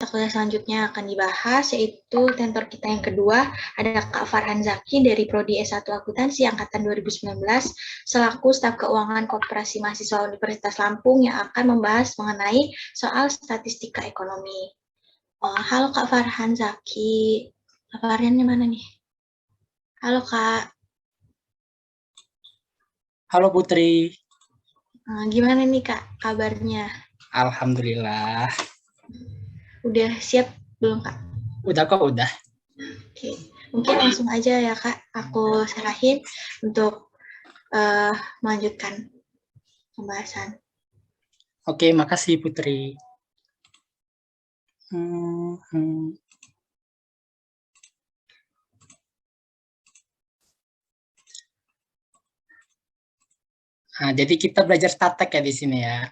kuliah selanjutnya akan dibahas, yaitu tentor kita yang kedua, ada Kak Farhan Zaki dari Prodi S1 Akuntansi Angkatan 2019, selaku staf keuangan Koperasi Mahasiswa Universitas Lampung yang akan membahas mengenai soal statistika ekonomi. Halo Kak Farhan Zaki, Kak Farhannya mana nih? Halo Kak. Halo Putri. Gimana nih Kak kabarnya? Alhamdulillah. Udah siap belum Kak? Udah kok, udah. Oke, mungkin langsung aja ya Kak, aku serahin untuk melanjutkan pembahasan. Oke, makasih Putri. Nah, jadi kita belajar statek ya di sini ya.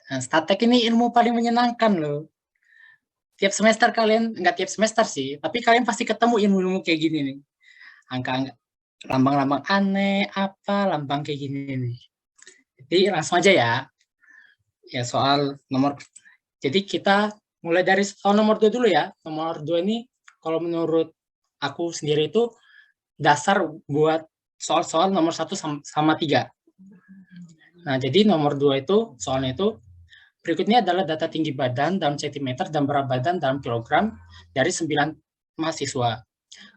Nah, statek ini ilmu paling menyenangkan loh. Tiap semester kalian, enggak tiap semester sih, tapi kalian pasti ketemu ilmu-ilmu kayak gini nih. Angka, lambang-lambang aneh, lambang kayak gini nih. Jadi langsung aja ya. Ya soal nomor, jadi kita mulai dari soal nomor 2 dulu ya. Nomor 2 ini kalau menurut aku sendiri itu dasar buat soal-soal nomor 1 sama 3. Nah, jadi nomor 2 itu, soalnya itu, berikutnya adalah data tinggi badan dalam centimeter dan berat badan dalam kilogram dari 9 mahasiswa.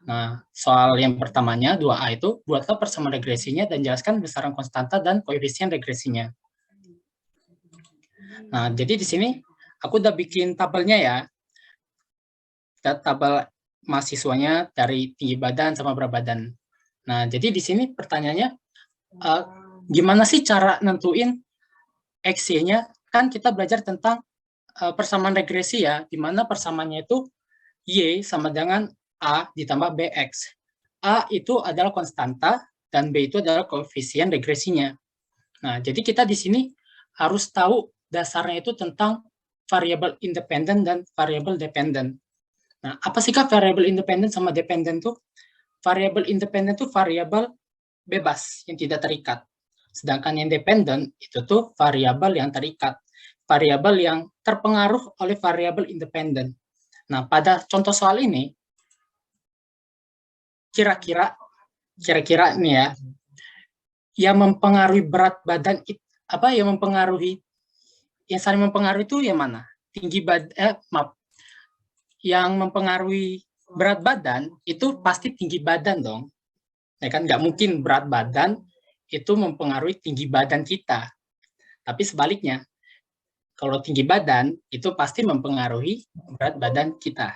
Nah, soal yang pertamanya, 2A itu, buatlah persamaan regresinya dan jelaskan besaran konstanta dan koefisien regresinya. Nah, jadi di sini aku udah bikin tabelnya ya. Tabel mahasiswanya dari tinggi badan sama berat badan. Nah, jadi di sini pertanyaannya, gimana sih cara nentuin XY-nya? Kan kita belajar tentang persamaan regresi ya, di mana persamaannya itu Y sama dengan A ditambah BX. A itu adalah konstanta, dan B itu adalah koefisien regresinya. Nah, jadi kita di sini harus tahu dasarnya itu tentang variabel independen dan variabel dependen. Nah, apa sih Kak variabel independen sama dependen tuh? Variabel independen tuh variabel bebas yang tidak terikat. Sedangkan yang dependen itu tuh variabel yang terikat. Variabel yang terpengaruh oleh variabel independen. Nah, pada contoh soal ini, kira-kira nih ya, yang mempengaruhi berat badan, yang saling mempengaruhi itu yang mana? Yang mempengaruhi berat badan itu pasti tinggi badan dong. Ya kan, nggak mungkin berat badan itu mempengaruhi tinggi badan kita. Tapi sebaliknya, kalau tinggi badan itu pasti mempengaruhi berat badan kita.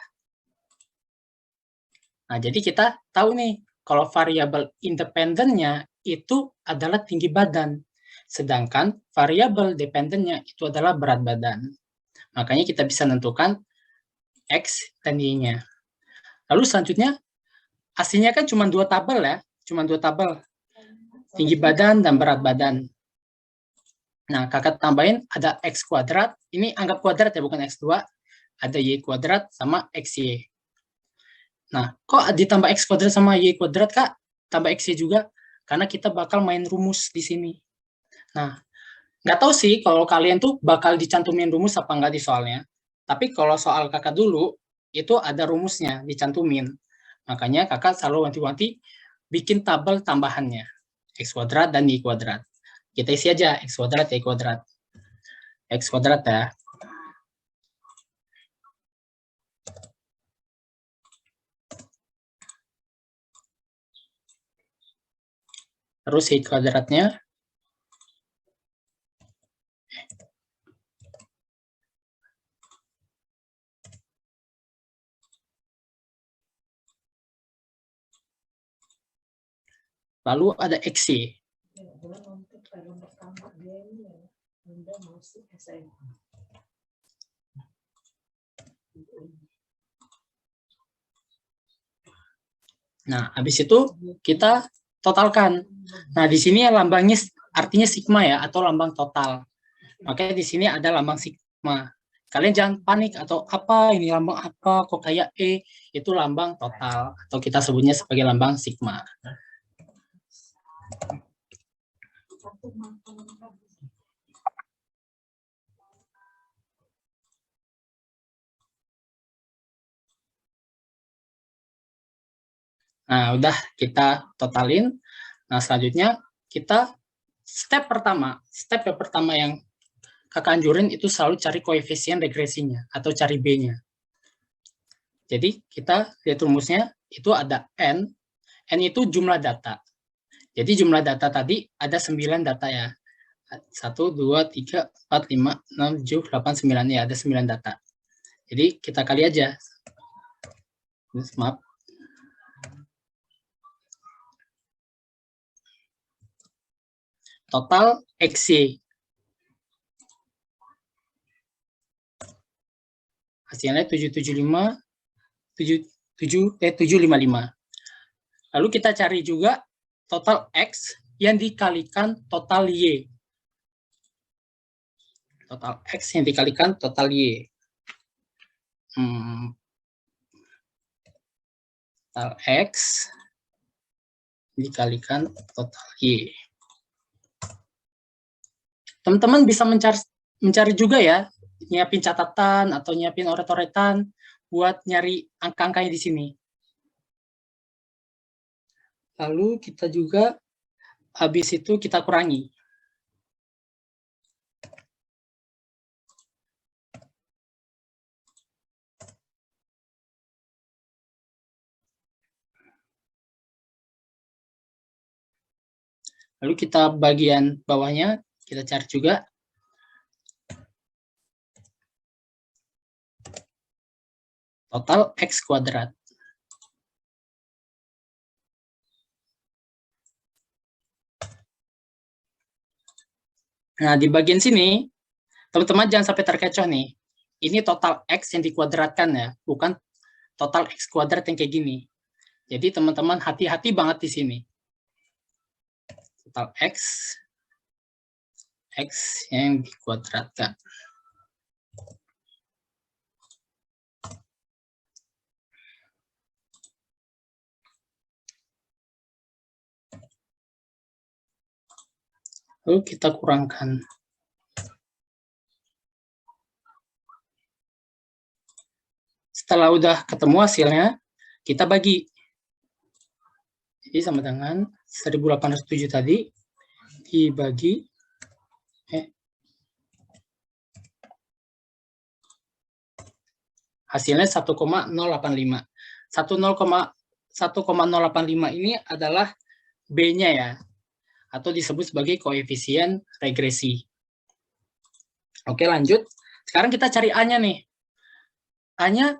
Nah, jadi kita tahu nih, kalau variabel independennya itu adalah tinggi badan, sedangkan variabel dependennya itu adalah berat badan. Makanya kita bisa menentukan X dan Y-nya. Lalu selanjutnya, hasilnya kan cuma 2 tabel ya, tinggi badan dan berat badan. Nah, kakak tambahin ada X kuadrat, ini anggap kuadrat ya, bukan X2, ada Y kuadrat sama XY. Nah, kok ditambah X kuadrat sama Y kuadrat, Kak? Tambah XY juga, karena kita bakal main rumus di sini. Nah, nggak tahu sih kalau kalian tuh bakal dicantumin rumus apa nggak di soalnya. Tapi kalau soal kakak dulu, itu ada rumusnya, dicantumin. Makanya kakak selalu wanti-wanti bikin tabel tambahannya. X kuadrat dan Y kuadrat. Kita isi aja X kuadrat, Y kuadrat. X kuadrat ya. Terus Y kuadratnya. Lalu ada XY. Nah, habis itu kita totalkan. Nah, di sini lambangnya artinya sigma ya, atau lambang total. Makanya di sini ada lambang sigma. Kalian jangan panik atau apa, ini lambang apa, kok kayak E, itu lambang total. Atau kita sebutnya sebagai lambang sigma. Nah, udah kita totalin. Nah, selanjutnya kita step yang pertama yang kakak anjurin itu selalu cari koefisien regresinya atau cari B-nya. Jadi kita lihat rumusnya itu ada N itu jumlah data. Jadi jumlah data tadi ada 9 data ya. 1, 2, 3, 4, 5, 6, 7, 8, 9 ya, ada 9 data. Jadi kita kali aja. Maaf. Total XY. Hasilnya 755 755. Lalu kita cari juga total X yang dikalikan total Y. Total X yang dikalikan total Y. Total X dikalikan total Y. Teman-teman bisa mencari juga ya, nyiapin catatan atau nyiapin oret-oretan buat nyari angka-angkanya di sini. Lalu kita juga habis itu kita kurangi. Lalu kita bagian bawahnya kita cari juga. Total X kuadrat. Nah, di bagian sini, teman-teman jangan sampai terkecoh nih. Ini total X yang dikuadratkan ya, bukan total X kuadrat yang kayak gini. Jadi teman-teman hati-hati banget di sini. Total X yang dikuadratkan. Lalu kita kurangkan. Setelah udah ketemu hasilnya, kita bagi. Jadi sama dengan 1807 tadi dibagi hasilnya 1,085. 1,085 ini adalah B-nya ya, atau disebut sebagai koefisien regresi. Oke, lanjut. Sekarang kita cari A-nya nih. A-nya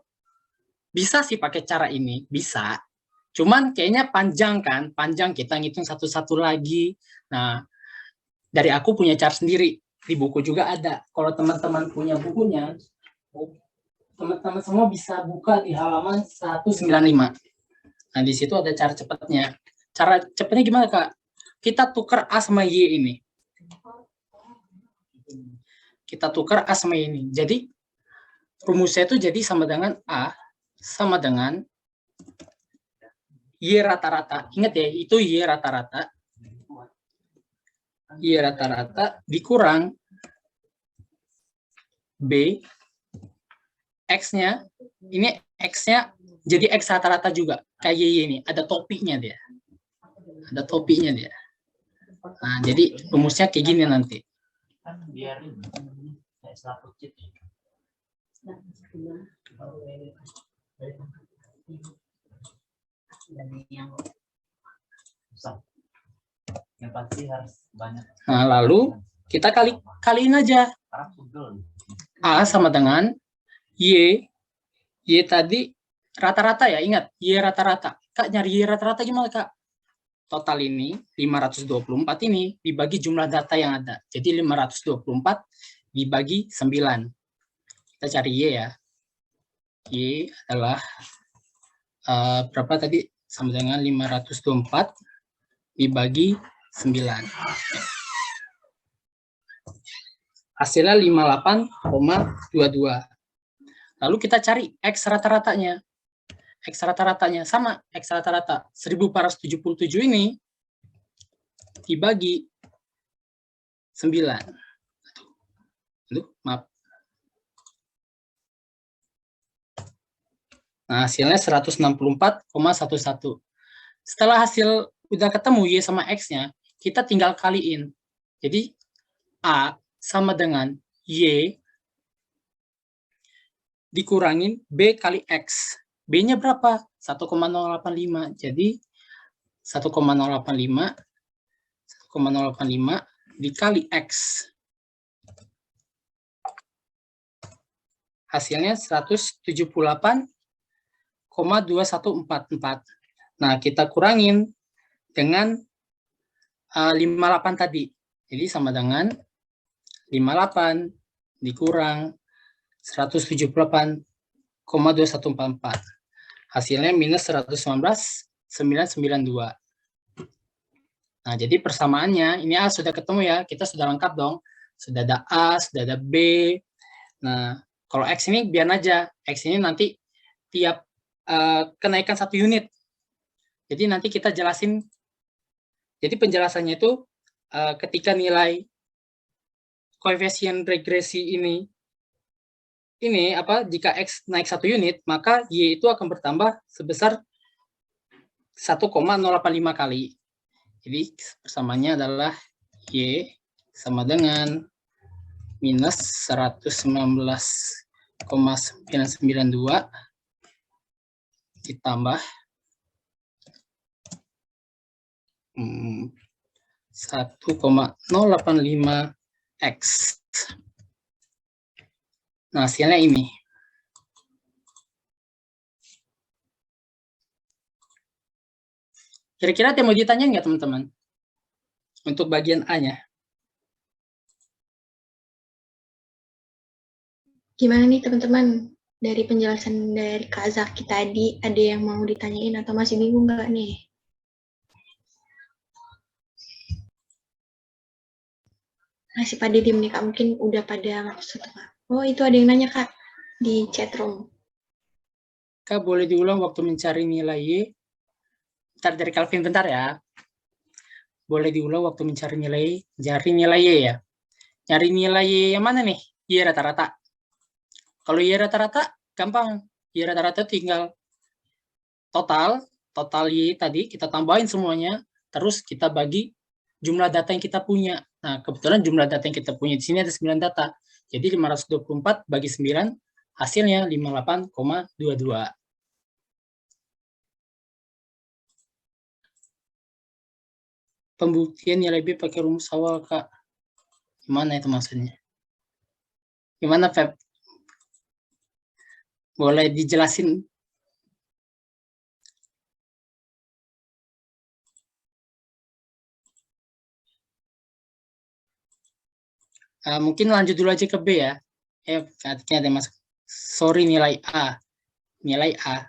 bisa sih pakai cara ini, bisa. Cuman kayaknya panjang kan, panjang kita ngitung satu-satu lagi. Nah, dari aku punya cara sendiri. Di buku juga ada. Kalau teman-teman punya bukunya, teman-teman semua bisa buka di halaman 195. Nah, di situ ada cara cepatnya. Cara cepatnya gimana, Kak? Kita tukar A sama Y ini. Kita tukar A sama Y ini. Jadi, rumusnya itu jadi sama dengan A sama dengan Y rata-rata. Ingat ya, itu Y rata-rata. Y rata-rata dikurang B, X-nya, ini X-nya jadi X rata-rata juga. Kayak Y ini, ada topinya dia. Ada topinya dia. Nah, jadi rumusnya kayak gini nanti. Yang pasti harus banyak. Nah, lalu kita kaliin aja. A sama dengan Y. Y tadi rata-rata ya, ingat. Y rata-rata. Kak, nyari Y rata-rata gimana, Kak? Total ini, 524 ini, dibagi jumlah data yang ada. Jadi 524 dibagi 9. Kita cari Y ya. Y adalah berapa tadi? Sama dengan 524 dibagi 9. Hasilnya 58,22. Lalu kita cari X rata-ratanya. X rata-ratanya sama, X rata-rata 1477 ini dibagi 9. Aduh, maaf. Nah, hasilnya 164,11. Setelah hasil udah ketemu Y sama X-nya, kita tinggal kaliin. Jadi A sama dengan Y dikurangin B kali X. B-nya berapa? 1,085. Jadi 1,085 dikali X. Hasilnya 178,2144. Nah, kita kurangin dengan 58 tadi. Jadi sama dengan 58 dikurang 178,2144. Hasilnya minus 119,992. Nah, jadi persamaannya, ini A sudah ketemu ya, kita sudah lengkap dong. Sudah ada A, sudah ada B. Nah, kalau X ini biar aja. X ini nanti tiap kenaikan 1 unit. Jadi nanti kita jelasin. Jadi penjelasannya itu ketika nilai koefisien regresi ini jika X naik 1 unit, maka Y itu akan bertambah sebesar 1,085 kali. Jadi persamaannya adalah Y sama dengan minus 119,992 ditambah 1,085 X. Nah, hasilnya ini. Kira-kira ada yang mau ditanyain nggak, teman-teman? Untuk bagian A-nya. Gimana nih teman-teman? Dari penjelasan dari Kak Zaki tadi, ada yang mau ditanyain atau masih bingung nggak nih? Masih pada diem nih Kak, mungkin udah pada maksud Kak. Oh, itu ada yang nanya Kak, di chat room. Kak, boleh diulang waktu mencari nilai Y? Bentar, dari Calvin, bentar ya. Boleh diulang waktu mencari nilai Y ya. Nyari nilai Y yang mana nih? Y rata-rata. Kalau Y rata-rata, gampang. Y rata-rata tinggal total Y tadi, kita tambahin semuanya, terus kita bagi jumlah data yang kita punya. Nah, kebetulan jumlah data yang kita punya di sini ada 9 data. Jadi 524 bagi 9, hasilnya 58,22. Pembuktian nilai B pakai rumus awal, Kak. Gimana itu maksudnya? Gimana, Feb? Boleh dijelasin? Mungkin lanjut dulu aja ke B ya. Artinya ada masuk. Sorry, nilai A. Nilai A.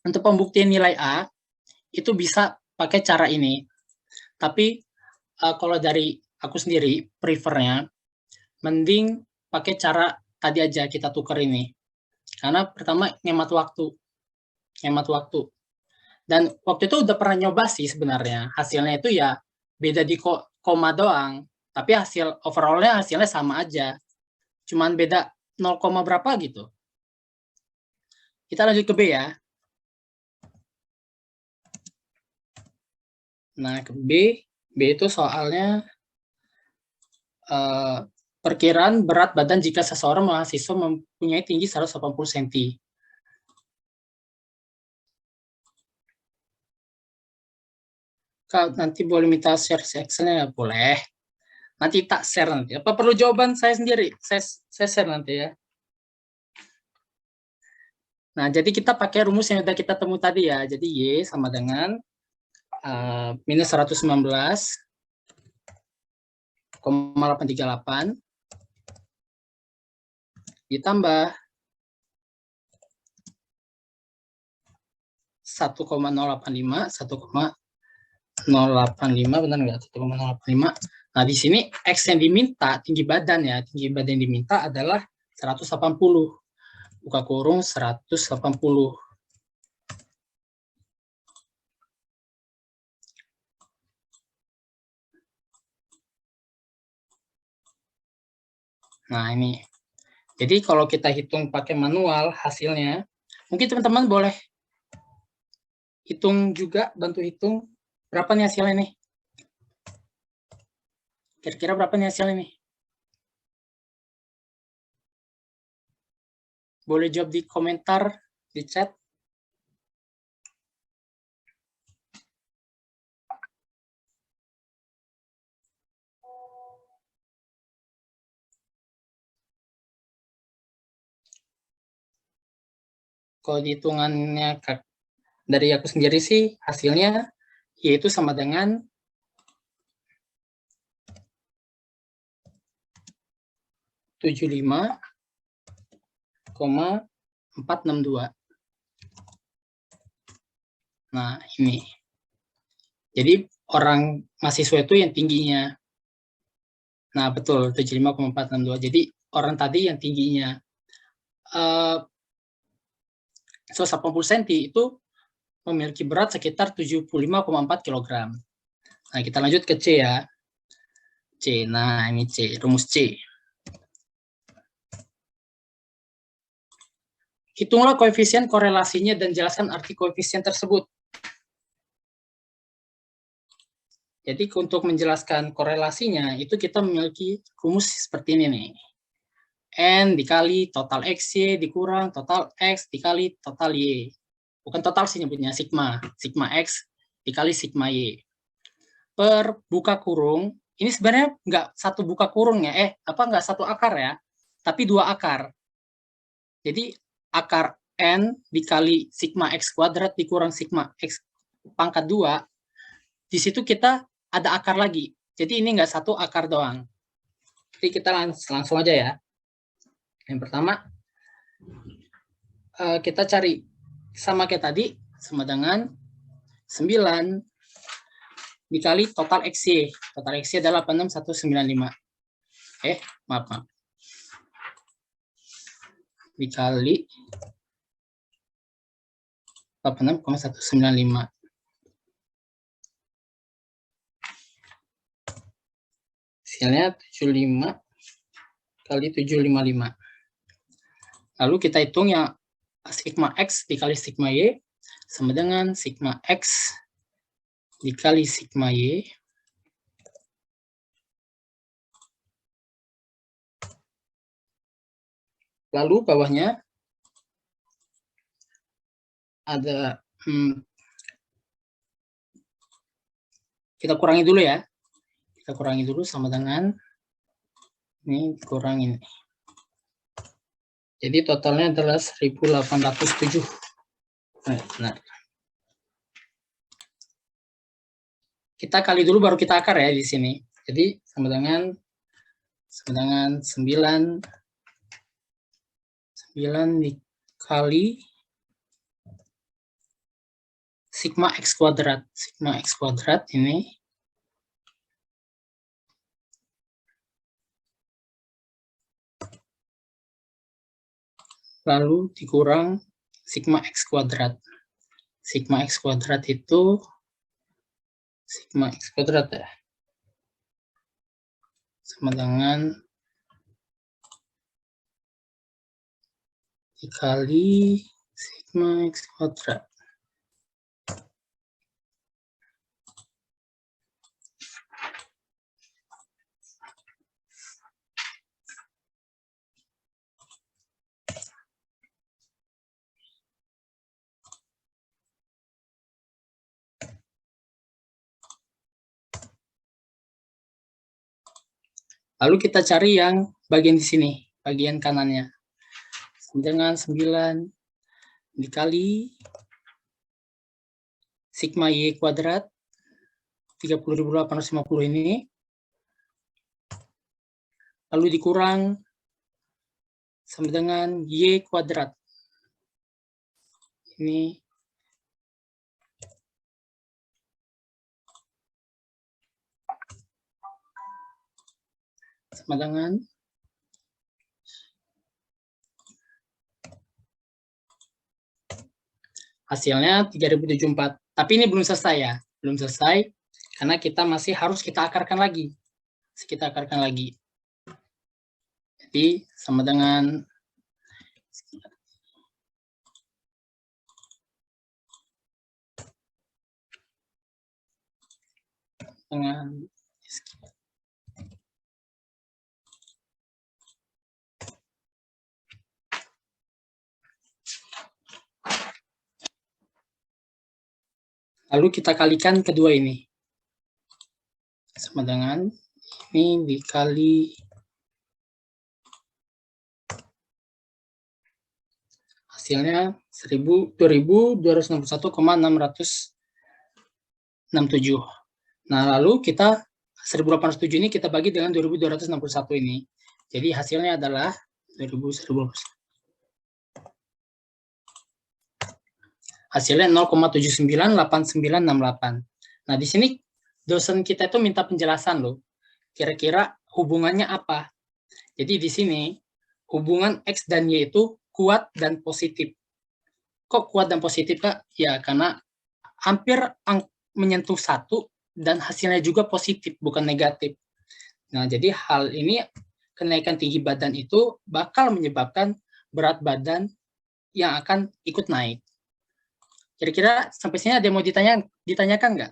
Untuk pembuktian nilai A, itu bisa pakai cara ini. Tapi kalau dari aku sendiri, prefernya, mending pakai cara tadi aja kita tukar ini. Karena pertama, ngemat waktu. Dan waktu itu udah pernah nyoba sih sebenarnya. Hasilnya itu ya beda di koma doang. Tapi overallnya hasilnya sama aja. Cuman beda 0, berapa gitu. Kita lanjut ke B ya. Nah, ke B itu soalnya perkiraan berat badan jika seseorang mahasiswa mempunyai tinggi 180 cm. Kak, nanti boleh minta share Excel-nya? Boleh. Nanti tak share nanti. Apa perlu jawaban saya sendiri? Saya share nanti ya. Nah, jadi kita pakai rumus yang sudah kita temu tadi ya. Jadi Y sama dengan minus 119,838 ditambah 1,085, benar nggak? 1,085. Nah, di sini X yang diminta, tinggi badan ya. Tinggi badan yang diminta adalah 180. Buka kurung 180. Nah, ini. Jadi kalau kita hitung pakai manual hasilnya, mungkin teman-teman boleh hitung juga, bantu hitung berapa nih hasilnya nih. Kira-kira berapa nih hasilnya nih? Boleh jawab di komentar, di chat. Kalau hitungannya dari aku sendiri sih, hasilnya yaitu sama dengan 75,462. Nah, ini. Jadi orang mahasiswa itu yang tingginya. Nah, betul, 75,462. Jadi orang tadi yang tingginya 180 cm itu memiliki berat sekitar 75,4 kg. Nah, kita lanjut ke C ya. C. Nah, ini C, rumus C. Hitunglah koefisien korelasinya dan jelaskan arti koefisien tersebut. Jadi untuk menjelaskan korelasinya, itu kita memiliki rumus seperti ini nih. N dikali total XY dikurang total X dikali total Y. Bukan total sih nyebutnya, sigma. Sigma X dikali sigma Y. Per buka kurung, ini sebenarnya nggak satu buka kurung ya, nggak satu akar ya, tapi dua akar. Jadi akar N dikali sigma X kuadrat dikurang sigma X pangkat 2, di situ kita ada akar lagi. Jadi ini nggak satu akar doang. Jadi kita langsung aja ya. Yang pertama, kita cari sama kayak tadi, sama dengan 9 dikali total XY. Total XY adalah 86195. Maaf. Dikali 86,195. Hasilnya 75 kali 755. Lalu kita hitung yang sigma X dikali sigma Y sama dengan sigma X dikali sigma Y lalu bawahnya ada kita kurangi dulu ya. Kita kurangi dulu sama dengan ini kurangin. Jadi totalnya adalah 1807. Benar. Kita kali dulu baru kita akar ya di sini. Jadi sama dengan 9 dikali sigma X kuadrat. Sigma X kuadrat ini lalu dikurang sigma X kuadrat. Sigma X kuadrat itu sigma X kuadrat ya. Sama dengan dikali sigma X kuadrat. Lalu kita cari yang bagian di sini, bagian kanannya. Dengan 9 dikali sigma Y kuadrat 30.850 ini. Lalu dikurang sama dengan Y kuadrat. Ini sama dengan hasilnya 3074. Tapi ini belum selesai ya. Belum selesai karena kita masih harus kita akarkan lagi. Jadi sama dengan dengan lalu kita kalikan kedua ini sama dengan ini dikali hasilnya 2261,667. Nah, lalu kita 1807 ini kita bagi dengan 2261 ini. Jadi hasilnya adalah 2000. Hasilnya 0,798968. Nah, di sini dosen kita itu minta penjelasan loh. Kira-kira hubungannya apa? Jadi di sini hubungan X dan Y itu kuat dan positif. Kok kuat dan positif, Kak? Ya, karena hampir menyentuh 1 dan hasilnya juga positif, bukan negatif. Nah, jadi hal ini, kenaikan tinggi badan itu bakal menyebabkan berat badan yang akan ikut naik. Kira-kira sampai sini ada yang mau ditanyakan nggak?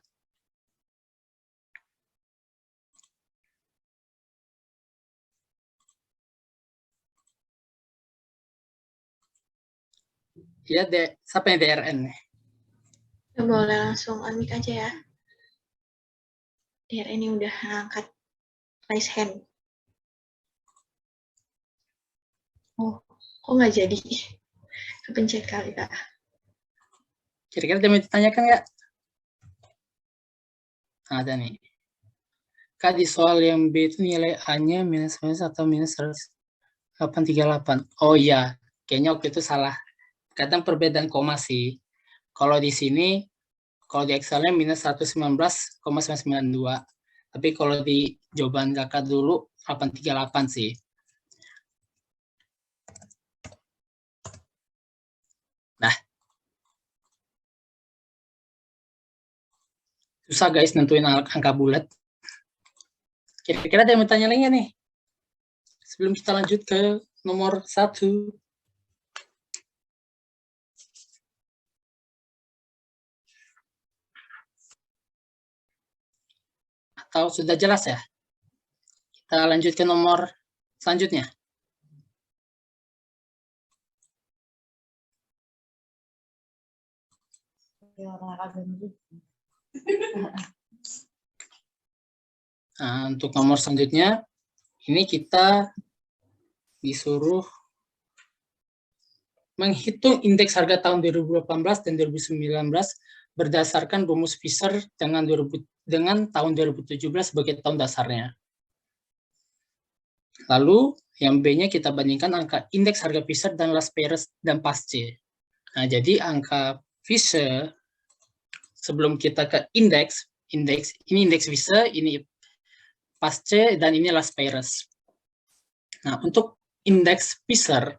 Ya, siapa yang DRN? Boleh langsung unmute aja ya. DRN ini udah angkat raise hand. Oh, kok nggak jadi? Kepencet kali, Kak. Kira-kira ada yang mau ditanyakan nggak? Ada nih. Kak, di soal yang B itu nilai A-nya minus atau minus 838. Oh iya, kayaknya waktu itu salah. Kadang perbedaan koma sih. Kalau di sini, kalau di Excel-nya minus 119,992. Tapi kalau di jawaban kakak dulu, 838 sih. Nah, susah guys nentuin angka bulat. Kira-kira ada yang mau tanya lagi nih? Sebelum kita lanjut ke nomor 1. Atau sudah jelas ya? Kita lanjut ke nomor selanjutnya. Nah, untuk nomor selanjutnya, ini kita disuruh menghitung indeks harga tahun 2018 dan 2019 berdasarkan rumus Fisher dengan tahun 2017 sebagai tahun dasarnya. Lalu yang B-nya kita bandingkan angka indeks harga Fisher dan Las Perez dan Pasce. Nah, jadi angka Fisher sebelum kita ke indeks ini indeks Fisher, ini Pasce, dan ini Las Perez. Nah, untuk indeks Fisher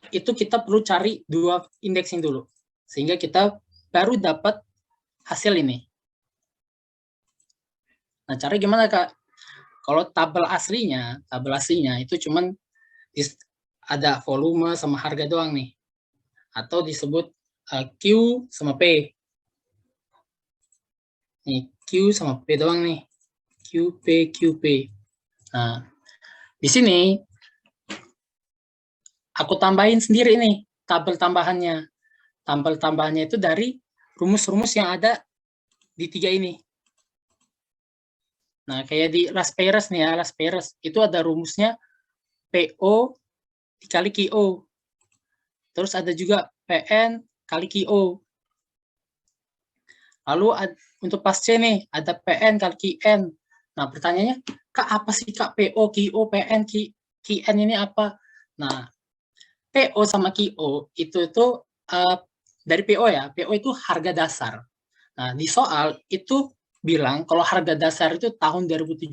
itu kita perlu cari 2 indeks ini dulu sehingga kita baru dapat hasil ini. Nah, cara gimana, Kak? Kalau tabel aslinya itu cuman ada volume sama harga doang nih. Atau disebut Q sama P. Nih, Q sama P doang nih. QP. Nah, di sini aku tambahin sendiri nih tabel tambahannya. Tabel tambahannya itu dari rumus-rumus yang ada di 3 ini. Nah, kayak di Las Perez nih ya, Las Perez itu ada rumusnya PO dikali QO. Terus ada juga PN kali QO. Lalu untuk Pasce nih, ada PN kali QN. Nah, pertanyaannya, Kak, apa sih Kak PO, QO, PN, QN ini apa? Nah, PO sama QO itu dari PO ya, PO itu harga dasar. Nah, di soal itu bilang kalau harga dasar itu tahun 2017.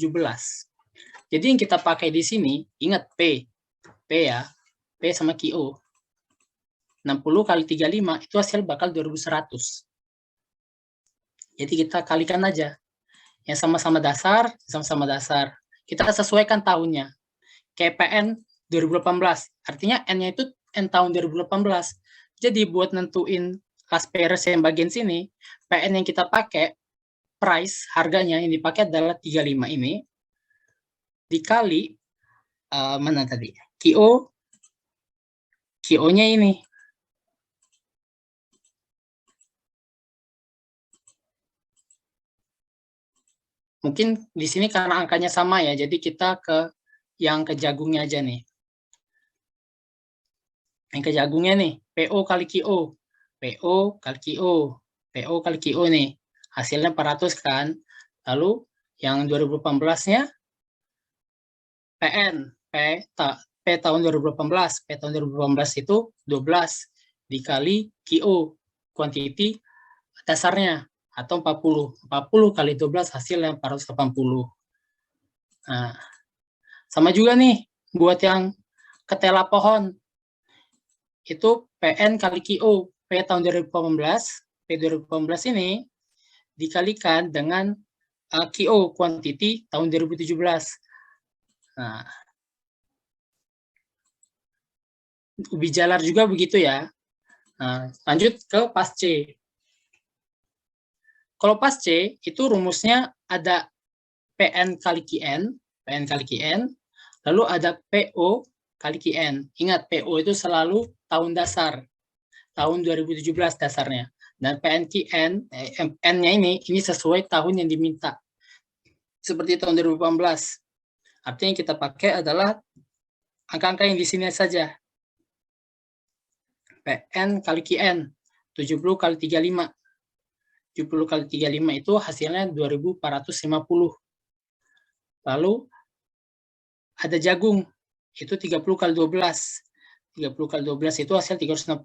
Jadi yang kita pakai di sini, ingat P ya, P sama QO. 60 kali 35 itu hasil bakal 2100. Jadi kita kalikan aja. Yang sama-sama dasar, kita sesuaikan tahunnya. KPN 2018, artinya N-nya itu N tahun 2018. Jadi buat nentuin Las Perez yang bagian sini, PN yang kita pakai price, harganya yang dipakai adalah 35 ini, dikali, mana tadi? QO-nya ini. Mungkin di sini karena angkanya sama ya, jadi kita yang ke jagungnya aja nih. Yang ke jagungnya nih, PO kali QO. PO kali QO. PO kali QO nih. Hasilnya 400 kan. Lalu yang 2018-nya PN. P tahun 2018. P tahun 2018 itu 12 dikali QO. Quantity dasarnya. Atau 40. 40 kali 12 hasilnya 480. Nah, sama juga nih buat yang ketela pohon. Itu PN kali QO. P tahun 2018. P 2018 ini dikalikan dengan QO, quantity tahun 2017. Nah, ubi jalar juga begitu ya. Nah, lanjut ke pas C. Kalau pas C, itu rumusnya ada PN kali QN, PN kali QN, lalu ada PO kali QN. Ingat, PO itu selalu tahun dasar, tahun 2017 dasarnya. Dan PN QN, N-nya ini sesuai tahun yang diminta. Seperti tahun 2018. Artinya yang kita pakai adalah angka-angka yang di sini saja. PN kali QN, 70 kali 35. 70 kali 35 itu hasilnya 2450. Lalu ada jagung, itu 30 kali 12. 30 kali 12 itu hasil 360.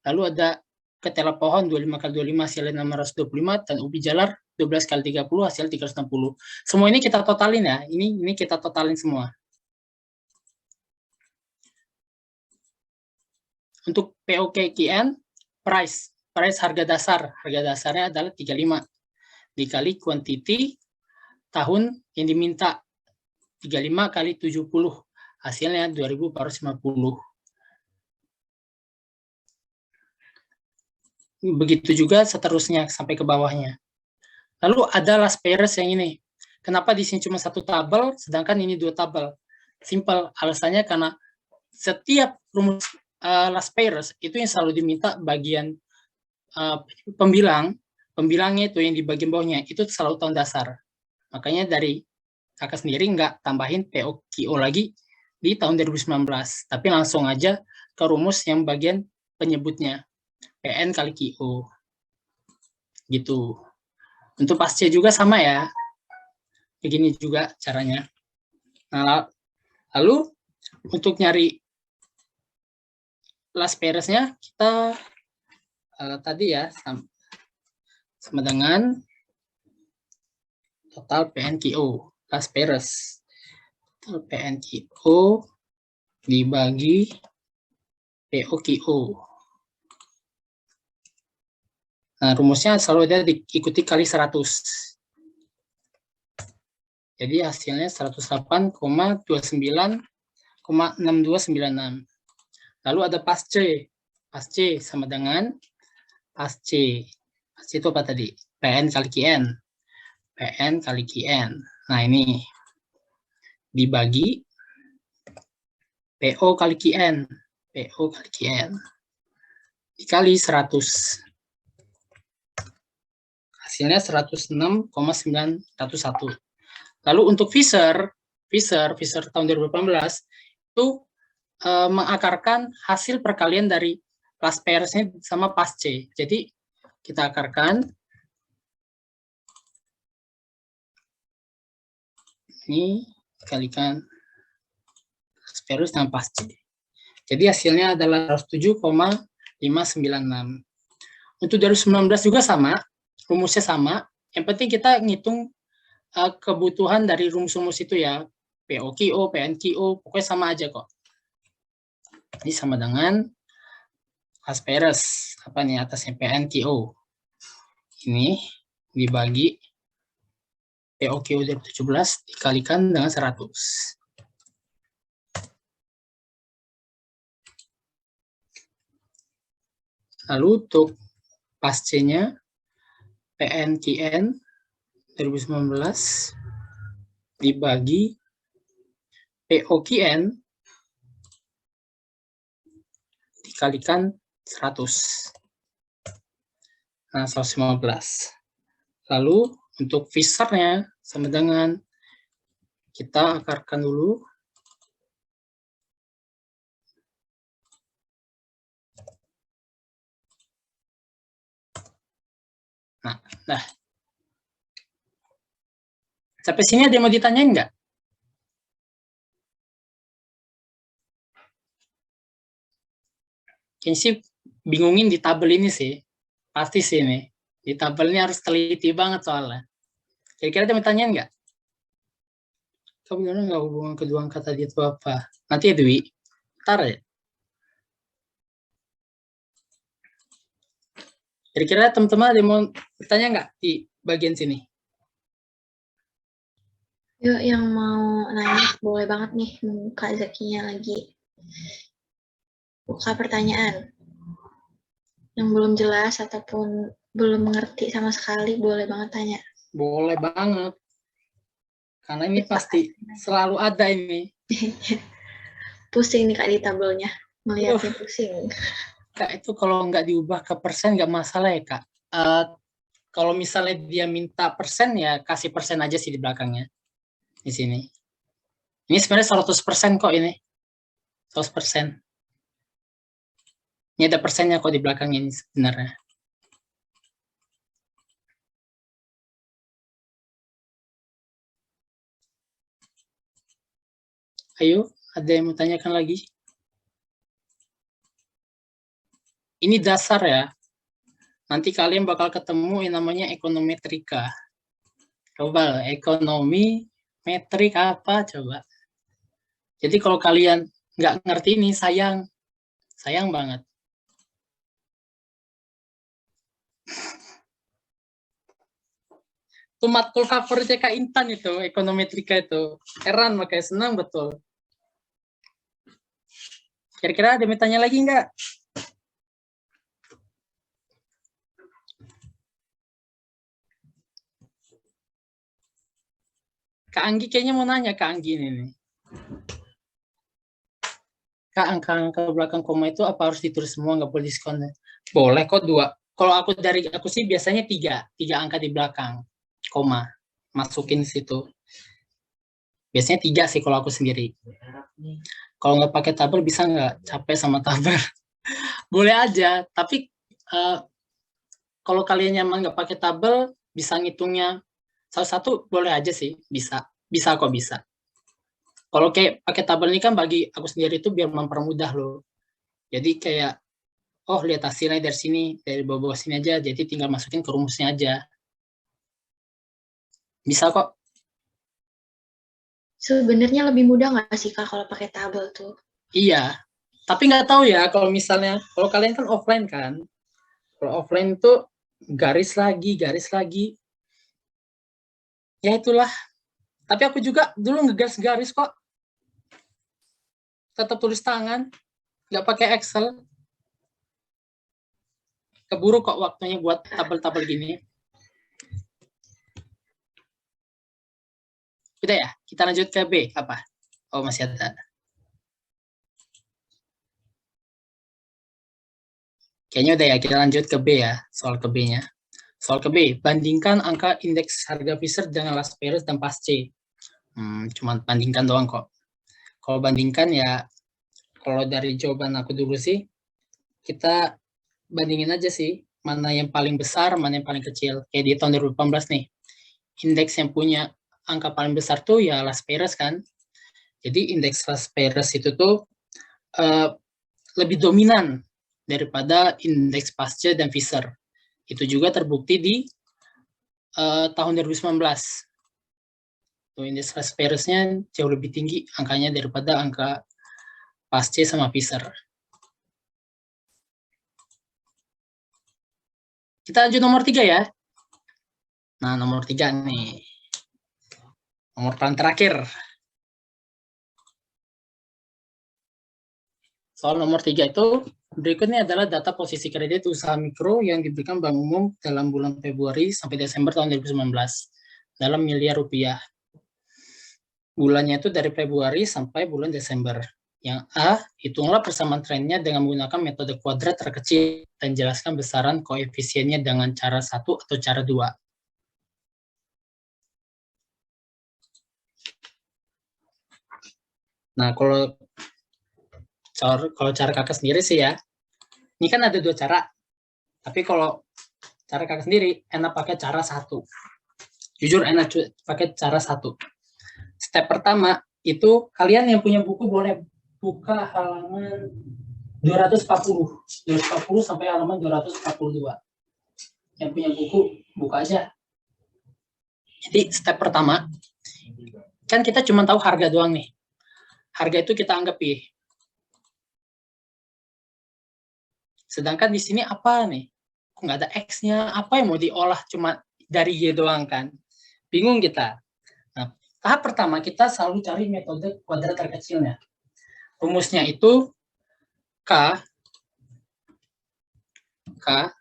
Lalu ada ketela pohon 25 kali 25 hasilnya 625 dan ubi jalar 12 kali 30 hasil 360. Semua ini kita totalin ya. Ini kita totalin semua. Untuk POKQN, price harga dasar. Harga dasarnya adalah 35 dikali quantity tahun yang diminta. 35 kali 70 hasilnya 2450. Begitu juga seterusnya sampai ke bawahnya. Lalu ada last pairs yang ini. Kenapa di sini cuma satu tabel sedangkan ini dua tabel? Simple, alasannya karena setiap rumus last pairs itu yang selalu diminta bagian pembilangnya itu yang di bagian bawahnya itu selalu tahun dasar. Makanya dari kakak sendiri nggak tambahin POQO lagi di tahun 2019, tapi langsung aja ke rumus yang bagian penyebutnya PN kali QO gitu. Untuk pas C juga sama ya, begini juga caranya. Nah, lalu untuk nyari last pairs-nya kita tadi ya sama dengan total PNQO last pairs. Total PNQO dibagi POQO. Nah, rumusnya selalu ada diikuti kali 100. Jadi hasilnya 108,29,6296. Lalu ada pas C. Pas C sama dengan pas C. Pas C itu apa tadi? PN kali QN. PN kali QN. Nah, ini dibagi PO kali QN. PO kali QN. Dikali 100. Hasilnya 106,901. Lalu untuk Fisher tahun 2018 itu mengakarkan hasil perkalian dari last pairs-nya sama pas C. Jadi kita akarkan ini kalikan last pairs dengan pas C. Jadi hasilnya adalah 107,596. Untuk 2019 juga sama, rumusnya sama. Yang penting kita ngitung kebutuhan dari rumus-rumus itu ya. POQO, PNQO, pokoknya sama aja kok. Ini sama dengan last pairs. Apa nih atasnya PNQO. Ini dibagi POQO 2017 dikalikan dengan 100. Lalu untuk pas C-nya PNQN 2019 dibagi POQN dikalikan 100. Nah, 115. Lalu untuk Fisher-nya sama dengan kita akarkan dulu. Nah. Sampai sini ada yang mau ditanyain nggak? Kayaknya sih bingungin di tabel ini sih. Pasti sih ini. Di tabel ini harus teliti banget soalnya. Kira-kira ada yang mau tanyain nggak? Kamu benar nggak hubungan kedua angka tadi itu apa? Nanti ya Dwi. Ntar ya. Kira-kira teman-teman ada yang mau bertanya nggak di bagian sini? Yuk, yang mau nanya boleh banget nih, Kak Zakinya lagi buka pertanyaan. Yang belum jelas ataupun belum mengerti sama sekali, boleh banget tanya. Boleh banget. Karena ini pasti selalu ada ini. Pusing nih Kak di tabelnya. Melihatnya pusing. Kak, itu kalau nggak diubah ke persen nggak masalah ya, Kak. Kalau misalnya dia minta persen, ya kasih persen aja sih di belakangnya. Di sini. Ini sebenarnya 100% kok ini. 100%. Ini ada persennya kok di belakang ini sebenarnya. Ayo, ada yang mau tanyakan lagi? Ini dasar ya. Nanti kalian bakal ketemu yang namanya ekonometrika. Coba, ekonomi metrik apa coba? Jadi kalau kalian nggak ngerti ini, sayang banget. Itu matkul favoritnya Kak Intan itu, ekonometrika itu. Heran, makanya senang betul. Kira-kira ada yang tanya lagi nggak? Kak Anggi kayaknya mau nanya, Kak Anggi ini nih. Kak, angka-angka belakang koma itu apa harus ditulis semua, nggak boleh diskon? Boleh kok 2. Kalau aku sih biasanya 3 angka di belakang koma, masukin situ. Biasanya 3 sih kalau aku sendiri. Kalau nggak pakai tabel bisa nggak? Capek sama tabel. Boleh aja, tapi kalau kalian nyaman nggak pakai tabel, bisa ngitungnya satu-satu boleh aja sih, bisa kok bisa. Kalau kayak pakai tabel ini kan bagi aku sendiri itu biar mempermudah loh. Jadi kayak, oh lihat hasilnya dari sini, dari bawah-bawah sini aja, jadi tinggal masukin ke rumusnya aja. Bisa kok. Sebenarnya lebih mudah nggak sih Kak kalau pakai tabel tuh? Iya, tapi nggak tahu ya kalau misalnya, kalau kalian kan offline kan, kalau offline itu garis lagi, ya itulah. Tapi aku juga dulu ngegaris-garis kok, tetap tulis tangan, nggak pakai Excel. Keburu kok waktunya buat tabel-tabel gini. Udah ya, kita lanjut ke B, apa? Oh, masih ada. Kayaknya udah ya, kita lanjut ke B ya, soal ke B-nya. Soal ke B, bandingkan angka indeks harga Fisher dengan Las Perez dan Pasce. Cuma bandingkan doang kok. Kalau bandingkan ya, kalau dari jawaban aku dulu sih, kita bandingin aja sih, mana yang paling besar, mana yang paling kecil. Kayak di tahun 2018 nih, indeks yang punya angka paling besar tuh ya Las Perez kan. Jadi indeks Las Perez itu tuh lebih dominan daripada indeks Pasce dan Fisher. Itu juga terbukti di tahun 2019. Tuh, indeks Las Perez-nya jauh lebih tinggi angkanya daripada angka Pasce sama Fisher. Kita lanjut nomor 3 ya. Nah, nomor 3 nih. Nomor paling terakhir. Soal nomor 3 itu, berikutnya adalah data posisi kredit usaha mikro yang diberikan Bank Umum dalam bulan Februari sampai Desember tahun 2019. dalam miliar rupiah. Bulannya itu dari Februari sampai bulan Desember. Yang A, hitunglah persamaan trennya dengan menggunakan metode kuadrat terkecil dan jelaskan besaran koefisiennya dengan cara 1 atau cara 2. Nah, kalau cara kakak sendiri sih ya, ini kan ada 2 cara. Tapi kalau cara kakak sendiri, enak pakai cara 1. Jujur enak pakai cara 1. Step pertama, itu kalian yang punya buku boleh buka halaman 240 sampai halaman 242. Yang punya buku, buka aja. Jadi step pertama, kan kita cuma tahu harga doang nih. Harga itu kita anggap Y. Sedangkan di sini apa nih? Nggak ada X-nya, apa yang mau diolah cuma dari Y doang kan? Bingung kita. Nah, tahap pertama kita selalu cari metode kuadrat terkecilnya. Rumusnya itu K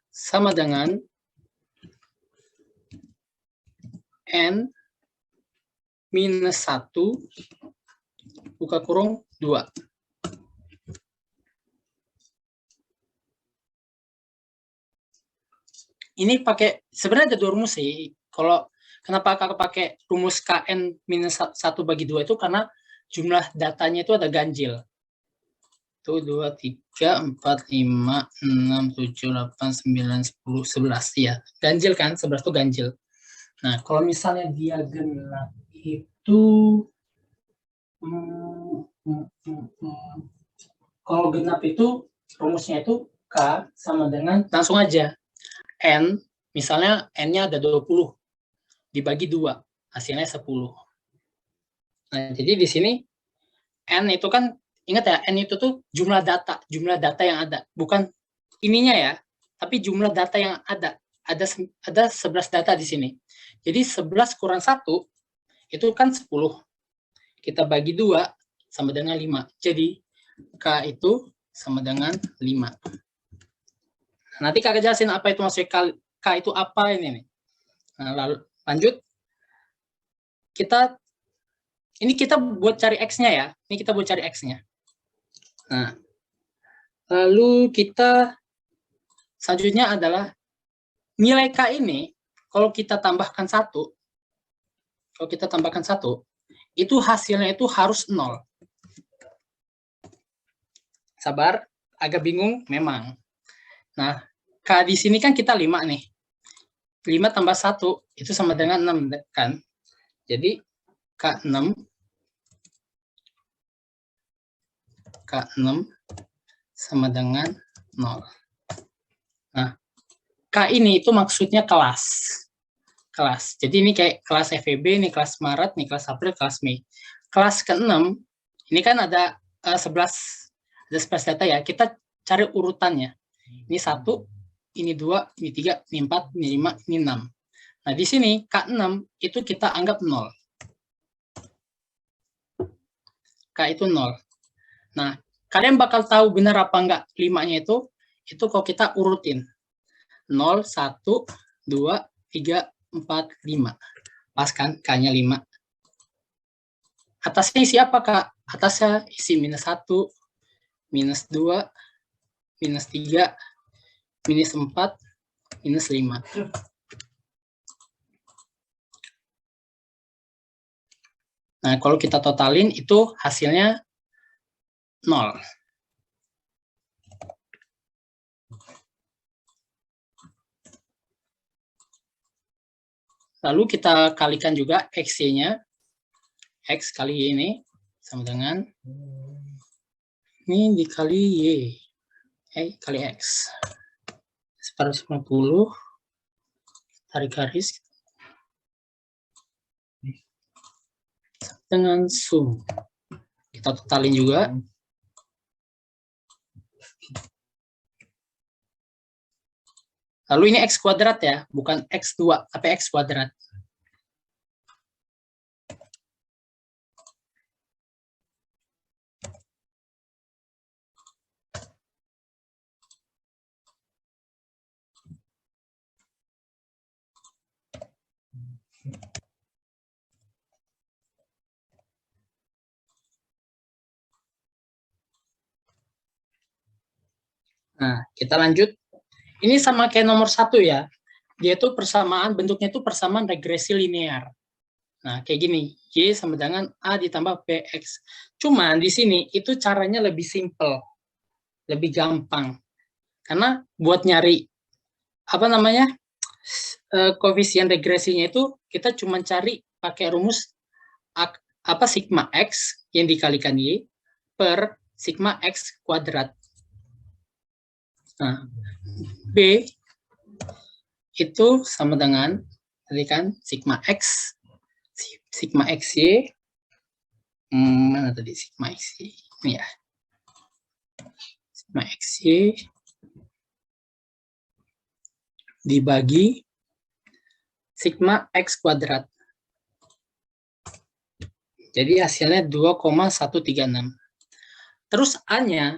sama dengan N minus 1 buka kurung 2. Ini pakai, sebenarnya ada 2 rumus sih. Kalau kenapa kakak pakai rumus KN minus 1 bagi 2 itu karena jumlah datanya itu ada ganjil. Itu 2, 3, 4, 5, 6, 7, 8, 9, 10, 11. Ya, ganjil kan, 11 itu ganjil. Nah, kalau misalnya dia genap itu, kalau genap itu, rumusnya itu K sama dengan, langsung aja, N, misalnya N-nya ada 20, dibagi 2, hasilnya 10. Nah, jadi di sini, N itu kan, ingat ya, N itu tuh jumlah data yang ada, bukan ininya ya, tapi jumlah data yang ada. Ada 11 data di sini. Jadi 11 kurang 1, itu kan 10. Kita bagi 2, sama dengan 5. Jadi, K itu sama dengan 5. Nanti kakak jelasin apa itu maksudnya K itu apa ini nih. Nah, lalu lanjut. Ini kita buat cari X-nya ya. Ini kita buat cari X-nya. Nah, lalu kita selanjutnya adalah nilai K ini, kalau kita tambahkan 1, itu hasilnya itu harus 0. Sabar, agak bingung memang. Nah, K di sini kan kita 5 nih. 5 tambah 1 itu sama dengan 6 kan. Jadi K6 sama dengan 0. Nah, K ini itu maksudnya kelas. Jadi ini kayak kelas FEB, ini kelas Maret, ini kelas April, kelas Mei. Kelas ke-6, ini kan ada 11 data ya. Kita cari urutannya. Ini 1, ini 2, ini 3, ini 4, ini 5, ini 6. Nah, di sini K6 itu kita anggap 0. K itu 0. Nah, kalian bakal tahu benar apa enggak 5-nya itu kalau kita urutin. 0, 1, 2, 3, 4, 5. Pas kan, K-nya 5. Atasnya isi apa, Kak? Atasnya isi minus 1, minus 2, minus 3, minus 4, minus 5. Nah, kalau kita totalin itu hasilnya 0. Lalu kita kalikan juga X-nya. X kali Y ini sama dengan ini dikali Y. Kali X. 150 tarik garis dengan sum. Kita totalin juga. Lalu ini X kuadrat ya, bukan X2, tapi X kuadrat. Nah, kita lanjut. Ini sama kayak nomor 1 ya. Dia itu persamaan, bentuknya itu persamaan regresi linear. Nah, kayak gini. Y sama dengan A ditambah BX. Cuman di sini itu caranya lebih simple. Lebih gampang. Karena buat nyari koefisien regresinya itu kita cuma cari pakai rumus sigma X yang dikalikan Y per sigma X kuadrat. Nah, B itu sama dengan tadi kan sigma XY, mana tadi sigma XY ini ya, sigma XY dibagi sigma X kuadrat. Jadi hasilnya 2,136. Terus A-nya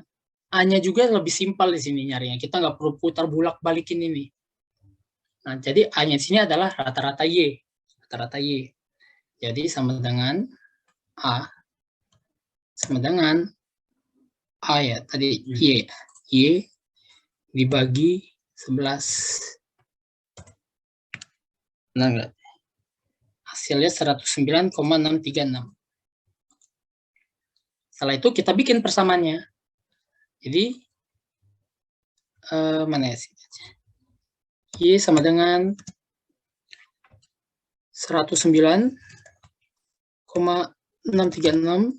juga lebih simpel di sini nyarinya. Kita nggak perlu putar bolak-balikin ini. Nah, jadi A-nya di sini adalah rata-rata Y. Rata-rata Y. Jadi sama dengan A. Sama dengan A ya, tadi Y. Y dibagi 11. Benar nggak? Hasilnya 109,636. Setelah itu kita bikin persamaannya. Jadi, mana ya sih? Y sama dengan 109,636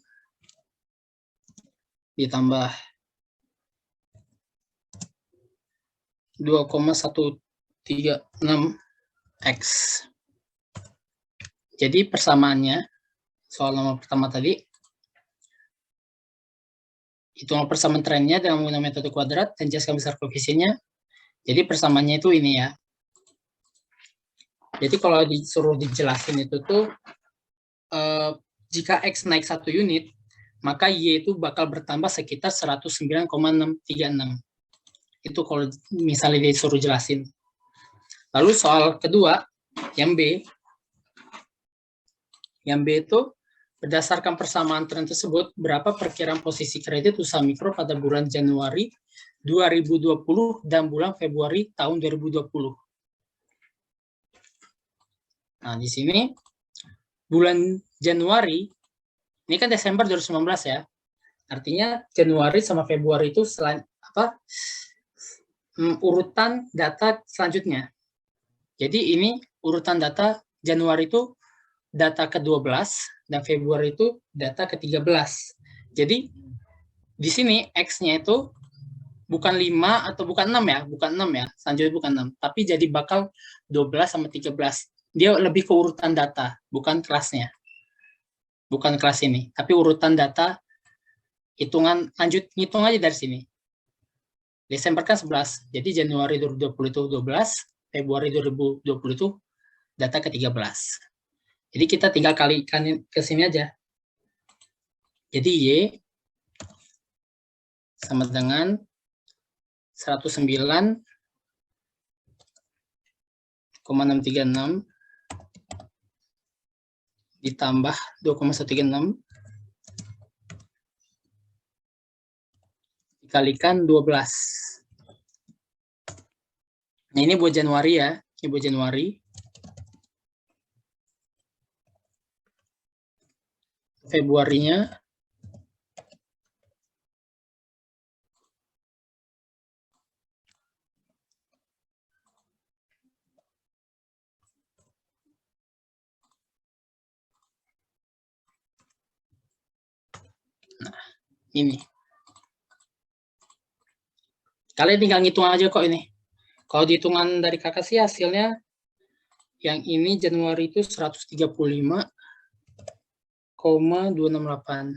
ditambah 2,136X. Jadi persamaannya, soal nomor pertama tadi, hitungan persamaan trennya dengan menggunakan metode kuadrat dan jelaskan besar koefisiennya. Jadi persamaannya itu ini ya. Jadi kalau disuruh dijelasin itu tuh, jika X naik 1 unit, maka Y itu bakal bertambah sekitar 109,636. Itu kalau misalnya disuruh jelasin. Lalu soal kedua, yang B. Yang B itu, berdasarkan persamaan tren tersebut, berapa perkiraan posisi kredit usaha mikro pada bulan Januari 2020 dan bulan Februari tahun 2020. Nah, di sini bulan Januari, ini kan Desember 2019 ya. Artinya Januari sama Februari itu urutan data selanjutnya. Jadi ini urutan data Januari itu data ke-12 dan Februari itu data ke-13. Jadi di sini X-nya itu bukan 5 atau bukan 6 ya, bukan 6 ya, selanjutnya bukan 6, tapi jadi bakal 12 sama 13. Dia lebih ke urutan data, bukan kelasnya. Bukan kelas ini, tapi urutan data hitungan, ngitung aja dari sini. Desember kan 11, jadi Januari 2020 itu 12, Februari 2020 itu data ke-13. Jadi kita tinggal kalikan ke sini aja. Jadi Y sama dengan 109,636 ditambah 2,136 dikalikan 12. Nah, ini buat Januari ya. Ini buat Januari. Februarinya ini. Kalian tinggal ngitung aja kok ini. Kalau dihitungan dari kakak sih hasilnya yang ini Januari itu 135,268.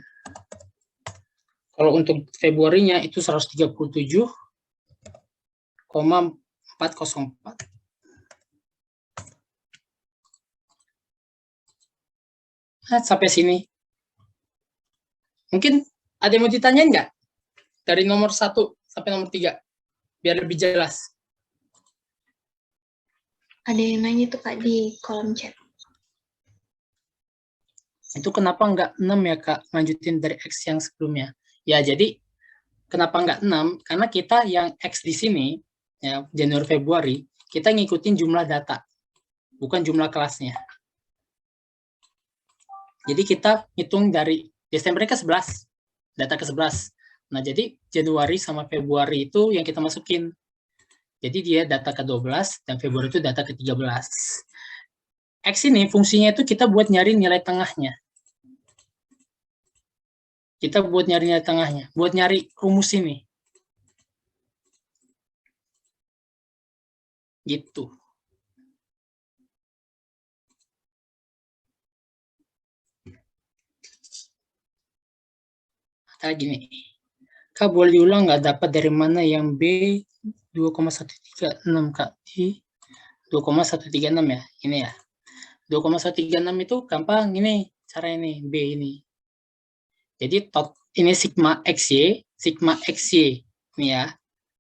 Kalau untuk Februarinya itu 137,404. Nah, sampai sini. Mungkin ada yang mau ditanyain nggak? Dari nomor 1 sampai nomor 3. Biar lebih jelas. Ada yang nanya tuh Kak di kolom chat. Itu kenapa nggak 6 ya Kak, lanjutin dari X yang sebelumnya? Ya, jadi Kenapa nggak 6? Karena kita yang X di sini, ya Januari, Februari, kita ngikutin jumlah data, bukan jumlah kelasnya. Jadi kita hitung dari Desember ke 11, data ke 11. Nah, jadi Januari sama Februari itu yang kita masukin. Jadi dia data ke-12 dan Februari itu data ke-13. X ini fungsinya itu kita buat nyari nilai tengahnya. Kita buat nyari nilai tengahnya, buat nyari rumus ini. Gitu. Kayak gini. Kak boleh diulang nggak dapat dari mana yang B 2,136 Kak? Di 2,136 ya, ini ya. 2,136 itu gampang ini, cara ini, B ini. Jadi ini sigma XY, ini ya,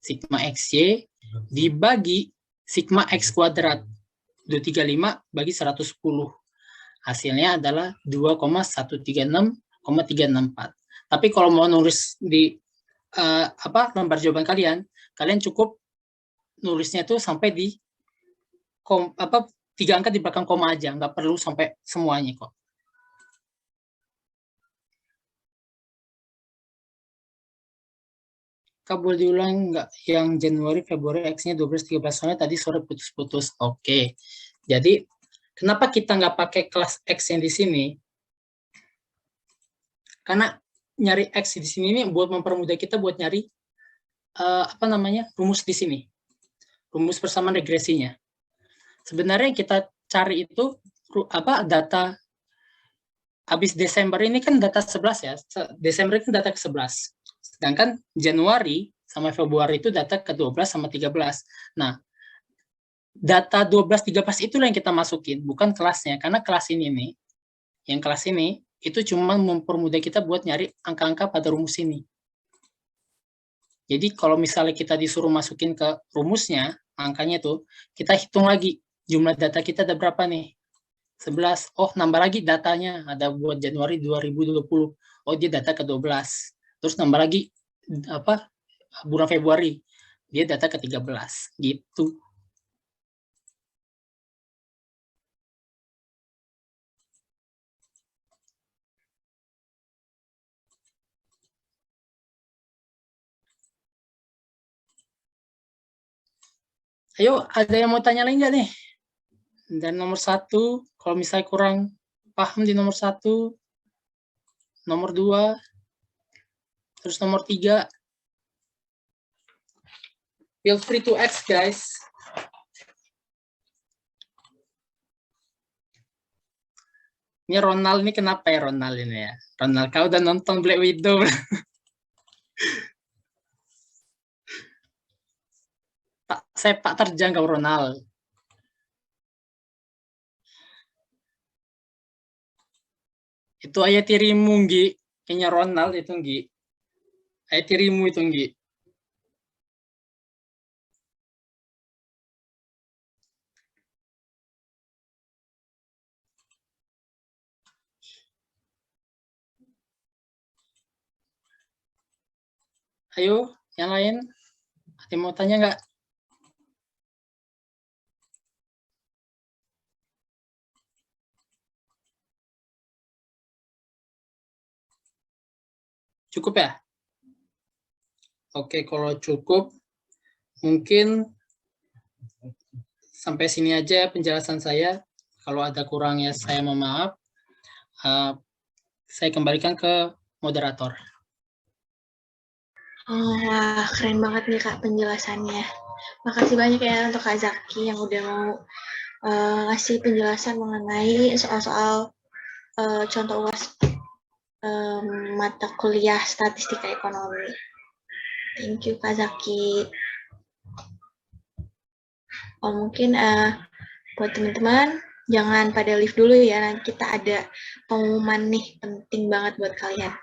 sigma XY dibagi sigma X kuadrat, 235 bagi 110. Hasilnya adalah 2,136,364. Tapi kalau mau nulis di lembar jawaban kalian cukup nulisnya itu sampai di 3 angka di belakang koma aja, nggak perlu sampai semuanya kok. Kak boleh diulang nggak yang Januari, Februari X-nya 12, 13, soalnya tadi sore putus-putus. Oke. Jadi kenapa kita nggak pakai kelas X yang di sini? Karena nyari X di sini ini buat mempermudah kita buat nyari rumus di sini. Rumus persamaan regresinya. Sebenarnya yang kita cari itu data habis Desember ini kan data 11 ya. Desember itu data ke-11. Sedangkan Januari sama Februari itu data ke-12 sama 13. Nah, data 12, 13 itulah yang kita masukin, bukan kelasnya. Karena kelas ini nih, yang kelas ini, itu cuma mempermudah kita buat nyari angka-angka pada rumus ini. Jadi kalau misalnya kita disuruh masukin ke rumusnya, angkanya tuh, kita hitung lagi jumlah data kita ada berapa nih? 11. Oh, nambah lagi datanya. Ada buat Januari 2020. Oh, dia data ke-12. Terus nambah lagi bulan Februari. Dia data ke-13. Gitu. Ayo, ada yang mau tanya lagi nggak nih? Dan nomor 1, kalau misalnya kurang paham di nomor 1, nomor 2, terus nomor 3, feel free to ask, guys. Ini Ronald ini kenapa ya Ronald ini ya? Ronald, kau udah nonton Black Widow? Sepak terjang kau Ronald. Itu ayat tirimu, Nggi. Kayaknya Ronald itu, Nggi. Ayat tirimu itu, Nggi. Ayo, yang lain. Ada yang mau tanya nggak? Cukup ya? Oke, kalau cukup, mungkin sampai sini aja penjelasan saya. Kalau ada kurang ya saya mohon maaf. Saya kembalikan ke moderator. Oh, wah, keren banget nih Kak penjelasannya. Makasih banyak ya untuk Kak Zaki yang udah mau ngasih penjelasan mengenai soal-soal contoh UAS mata kuliah statistika ekonomi. Thank you Kak Zaki. Oh, mungkin buat teman-teman jangan pada leave dulu ya, nanti kita ada pengumuman nih penting banget buat kalian.